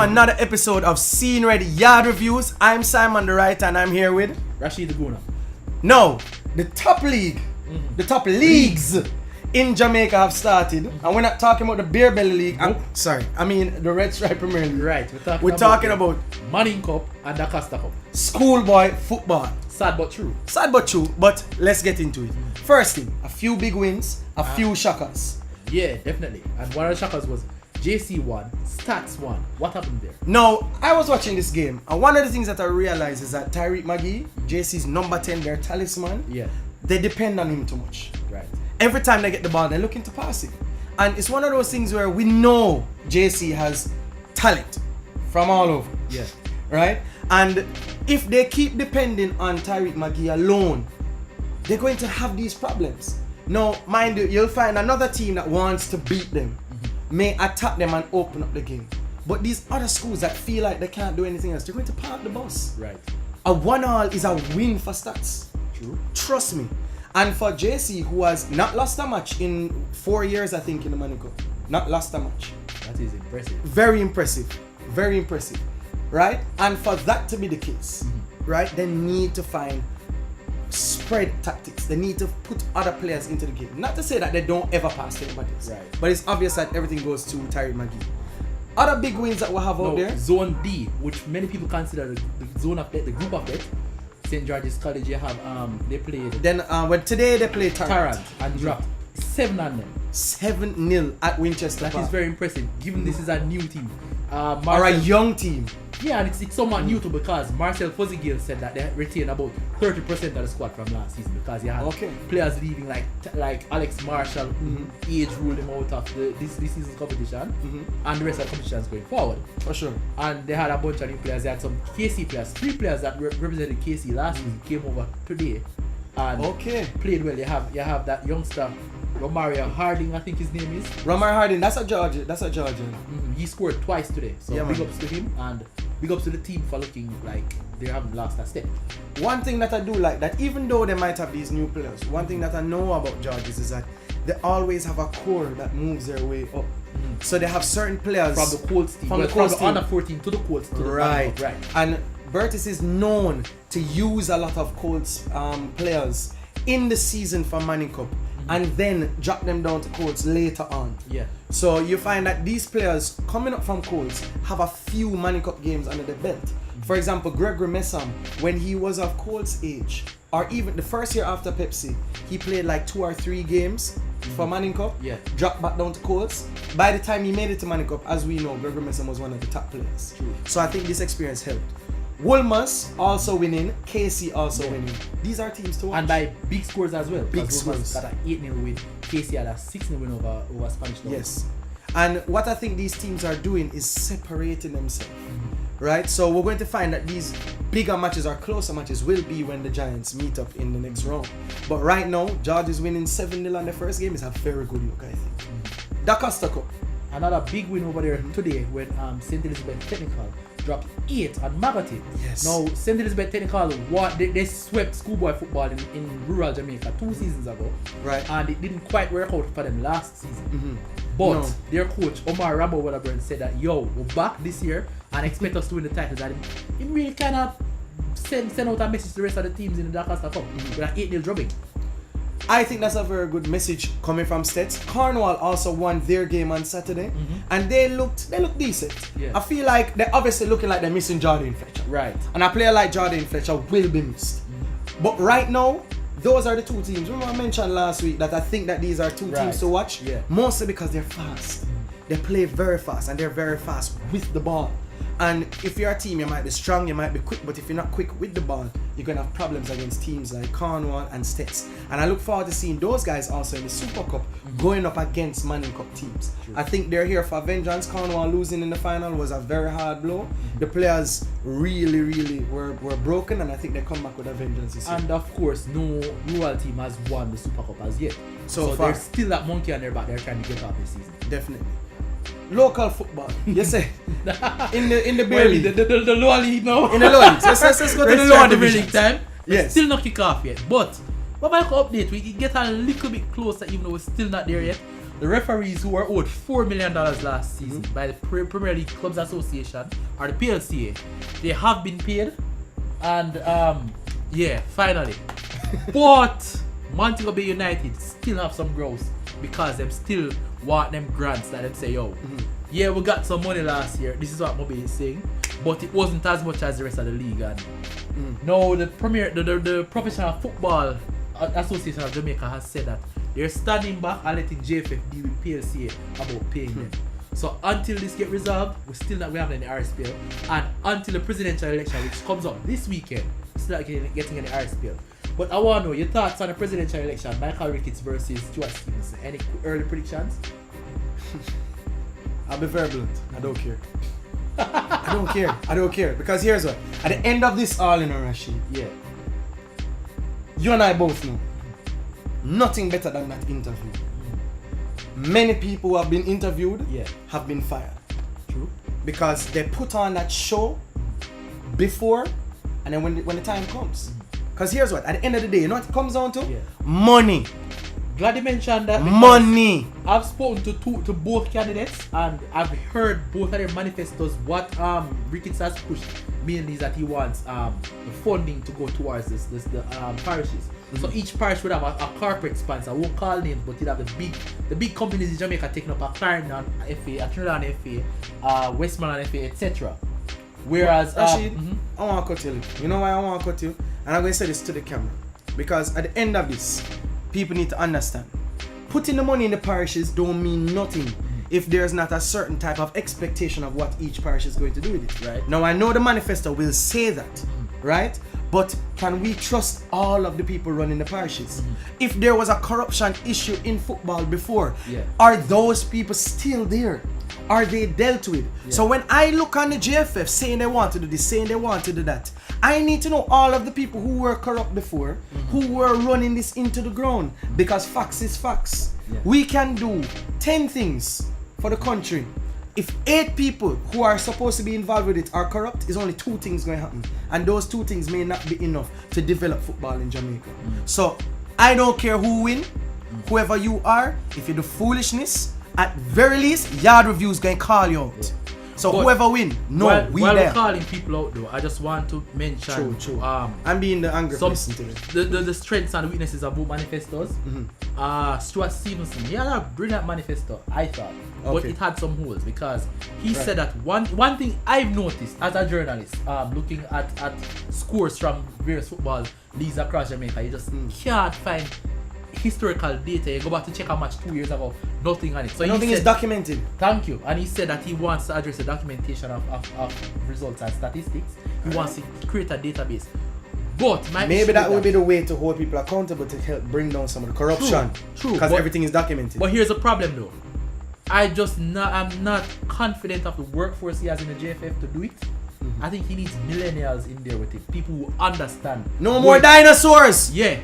to another episode of Scene Ready Yaad Reviews. I'm Simon the Writer and I'm here with Rachid the Guna. No, the top league, the top leagues in Jamaica have started, and we're not talking about the Beer Belly League. I mean the Red Stripe Premier League. Right, we're talking about Manning Cup and the Costa Cup. Schoolboy football. Sad but true. Sad but true, but let's get into it. First thing, a few big wins, a few shockers. Yeah, definitely. And one of the shockers was JC won, Stats won. What happened there? Now, I was watching this game, and one of the things that I realized is that Tyreek McGee, JC's number 10, their talisman, they depend on him too much. Right. Every time they get the ball, they're looking to pass it. And it's one of those things where we know JC has talent from all over. Yeah. Right? And if they keep depending on Tyreek McGee alone, they're going to have these problems. Now, mind you, you'll find another team that wants to beat them, may attack them and open up the game. But these other schools that feel like they can't do anything else, they're going to park the bus. Right. A 1-1 is a win for Stats. True. Trust me. And for JC, who has not lost a match in 4 years, I think, in the Manning Cup. Not lost a match. That is impressive. Very impressive. Very impressive. Right? And for that to be the case, right, they need to find spread tactics. They need to put other players into the game. Not to say that they don't ever pass to anybody else. Right. But it's obvious that everything goes to Tyreek McGee. Other big wins that we have out there. Zone D, which many people consider the zone of the group of it. St. George's College, you have they played. Then when today they played Tarrant and dropped 7 on them. 7-0 at Winchester That Park. is very impressive, given this is a new team. Or a young team. Yeah, and it's somewhat new too, because Marcel Fuzzy-Gill said that they retained about 30% of the squad from last season, because you had players leaving like Alex Marshall, age ruled him out of this season's competition, and the rest of the competitions going forward. For sure. And they had a bunch of new players. They had some KC players, 3 players that represented KC last season came over today and played well. You have that youngster Romario Harding, I think his name is. Romario Harding, that's a Georgian. He scored twice today, so big ups to him and big ups to the team for looking like they haven't lost a step. One thing that I do like, that even though they might have these new players, one thing that I know about Georges is that they always have a core that moves their way up. So they have certain players from the Colts team, from the under 14 to the Colts to right. Right. And Bertis is known to use a lot of Colts players in the season for Manning Cup, and then drop them down to Colts later on. Yeah. So you find that these players coming up from Colts have a few Manning Cup games under their belt. For example, Gregory Messam, when he was of Colts age, or even the first year after Pepsi, he played like 2 or 3 games for Manning Cup, dropped back down to Colts. By the time he made it to Manning Cup, as we know, Gregory Messam was one of the top players. True. So I think this experience helped. Wolmer's also winning, KC also winning. These are teams to watch. And by big scores as well. Big scores. Got an 8-0 win. KC had a 6-0 win over Spanish Town. Yes. And what I think these teams are doing is separating themselves. Right? So we're going to find that these bigger matches or closer matches will be when the Giants meet up in the next round. But right now, George is winning 7-0 on the first game. Is a very good look, I think. Da Costa Cup. Another big win over there today when St. Elizabeth Technical dropped 8 at Magotty. Yes. Now, St. Elizabeth Technical, they swept schoolboy football in rural Jamaica 2 seasons ago. Right. And it didn't quite work out for them last season. But their coach, Omar Rambo said that, we're back this year and expect us to win the titles. And it really kind of send out a message to the rest of the teams in the Da Costa Cup with an 8-0 drubbing. I think that's a very good message coming from Stets. Cornwall also won their game on Saturday, and they looked decent. Yeah. I feel like they're obviously looking like they're missing Jordan Fletcher. Right. And a player like Jordan Fletcher will be missed. But right now, those are the 2 teams. Remember I mentioned last week that I think that these are 2 teams to watch? Yeah. Mostly because they're fast. They play very fast, and they're very fast with the ball. And if you're a team, you might be strong, you might be quick, but if you're not quick with the ball, you're going to have problems against teams like Cornwall and Stets. And I look forward to seeing those guys also in the Super Cup going up against Manning Cup teams. True. I think they're here for vengeance. Cornwall losing in the final was a very hard blow. The players really were broken, and I think they come back with a vengeance this year. And of course, no rural team has won the Super Cup as yet. So far, there's still that monkey on their back they're trying to get off this season. Definitely. Local football, you say, in the Beer League. The lower league now. In the lower league. Let's go to the lower division. Time. Yes. Still not kick off yet. But what about update? We get a little bit closer, even though we're still not there yet. the referees who were owed $4 million last season by the Premier League Clubs Association or the PLCA, they have been paid, and finally. But Montego Bay United still have some growth because them still want them grants that them say, yo, yeah, we got some money last year. This is what Moby is saying, but it wasn't as much as the rest of the league. And now the Professional Football Association of Jamaica has said that they're standing back and letting JFF deal with PLCA about paying them. So until this get resolved, we're still not going to have any RSPL, and until the presidential election, which comes up this weekend, we're still not getting any RSPL. But I want to know your thoughts on the presidential election, Michael Ricketts versus Stuart Stevenson. Any early predictions? I'll be very blunt. I don't care. I don't care. Because here's what. At the end of this all in Rashid, you and I both know nothing better than that interview. Many people who have been interviewed have been fired. True. Because they put on that show before, and then when the time comes. Because here's what, at the end of the day, you know what it comes down to? Money. Glad you mentioned that. Money. I've spoken to both candidates, and I've heard both of their manifestos. What Ricketts has pushed mainly is that he wants the funding to go towards the parishes. So each parish would have a corporate sponsor. I won't call names, but you'd have the big companies in Jamaica taking up a Clarendon FA, a Trinidad FA, Westmoreland FA, etc. Whereas Rashid, I want to cut you. You know why I want to cut you? And I'm going to say this to the camera. Because at the end of this, people need to understand. Putting the money in the parishes don't mean nothing if there's not a certain type of expectation of what each parish is going to do with it. Right. Now I know the manifesto will say that, right? But can we trust all of the people running the parishes? If there was a corruption issue in football before, are those people still there? Are they dealt with? So when I look on the JFF saying they want to do this, saying they want to do that, I need to know all of the people who were corrupt before, who were running this into the ground. Because facts is facts. We can do 10 things for the country. If 8 people who are supposed to be involved with it are corrupt, it's only 2 things going to happen. And those 2 things may not be enough to develop football in Jamaica. So I don't care who win, whoever you are, if you do foolishness, at very least, Yaad Review is going to call you out. So but whoever win, while there. we're calling people out though, I just want to mention I'm being the angry person today. The strengths and weaknesses of both manifestos. Stuart Stevenson, he had a brilliant manifesto, I thought. But it had some holes because he said that one thing I've noticed as a journalist, looking at scores from various football leagues across Jamaica, you just can't find historical data. You go back to check a match 2 years ago, nothing on it. So nothing is documented. Thank you. And he said that he wants to address the documentation of results and statistics. He wants to create a database. But maybe that would be the way to hold people accountable to help bring down some of the corruption. True. Because everything is documented. But here's the problem though. I'm not confident of the workforce he has in the JFF to do it. I think he needs millennials in there with him. People who understand. No more dinosaurs! Yeah.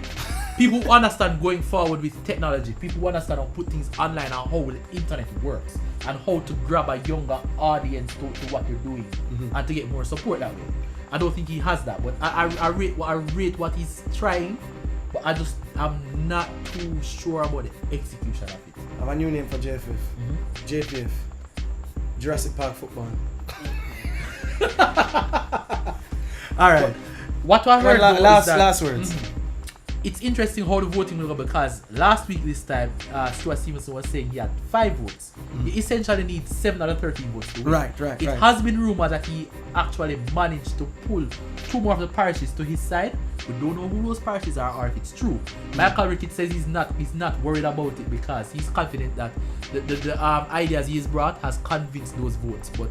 People who understand going forward with technology. People who understand how to put things online and how the internet works. And how to grab a younger audience to what you're doing. And to get more support that way. I don't think he has that. But I rate what he's trying. But I'm not too sure about the execution of it. I have a new name for JFF. JPF. Jurassic Park Football. Alright. What I heard last words. It's interesting how the voting will go because last week this time Stuart Stevenson was saying he had 5 votes. He essentially needs 7 out of 13 votes to win. Right. It has been rumored that he actually managed to pull 2 more of the parishes to his side. We don't know who those parishes are or if it's true. Michael Ricketts says he's not worried about it because he's confident that the ideas he's brought has convinced those votes. But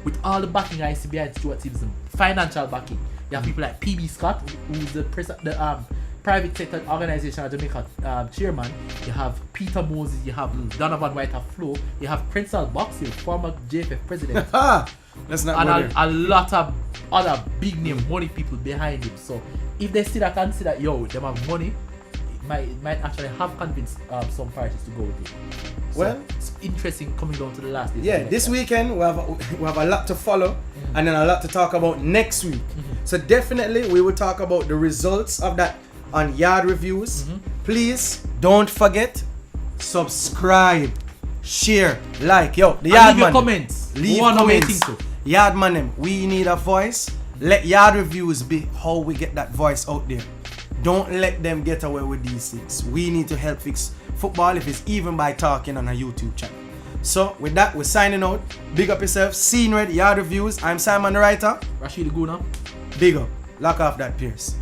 with all the backing I see behind Stuart Stevenson, financial backing, you have people like PB Scott, who's the private sector organization of Jamaica chairman. You have Peter Moses, you have Donovan White of Flow, you have Crenshaw Boxhill, former JFF president. Let's not and a lot of other big name money people behind him. So if they still consider them have money, it might actually have convinced some parishes to go with it. So well, it's interesting coming down to the last day. Yeah, this weekend we have a lot to follow and then a lot to talk about next week. So definitely we will talk about the results of that on Yaad Reviews. Please don't forget, subscribe, share, like. Yo, the And Yaad leave your man. comments. Leave We wanna know what you comments. think too. Yaad man them, we need a voice. Let Yaad reviews be how we get that voice out there. Don't let them get away with these things. We need to help fix football, if it's even by talking on a YouTube channel. So with that, we're signing out. Big up yourself. Scene Red, Yaad Reviews. I'm Simon the Writer. Rachid Guna. Big up. Lock off that Pierce.